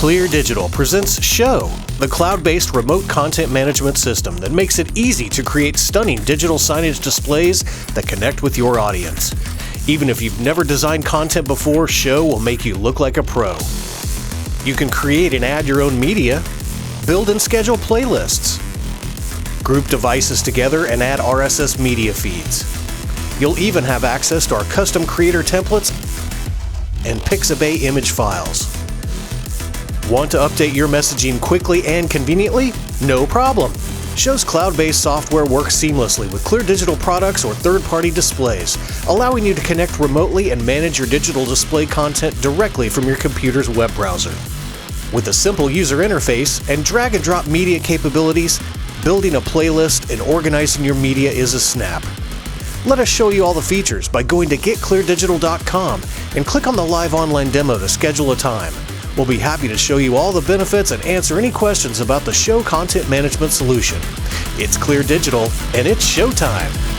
Clear Digital presents SHO, the cloud-based remote content management system that makes it easy to create stunning digital signage displays that connect with your audience. Even if you've never designed content before, SHO will make you look like a pro. You can create and add your own media, build and schedule playlists, group devices together and add RSS media feeds. You'll even have access to our custom creator templates and Pixabay image files. Want to update your messaging quickly and conveniently? No problem. SHO's cloud-based software works seamlessly with Clear Digital products or third-party displays, allowing you to connect remotely and manage your digital display content directly from your computer's web browser. With a simple user interface and drag-and-drop media capabilities, building a playlist and organizing your media is a snap. Let us show you all the features by going to getcleardigital.com and click on the live online demo to schedule a time. We'll be happy to show you all the benefits and answer any questions about the SHO content management solution. It's Clear Digital, and it's showtime.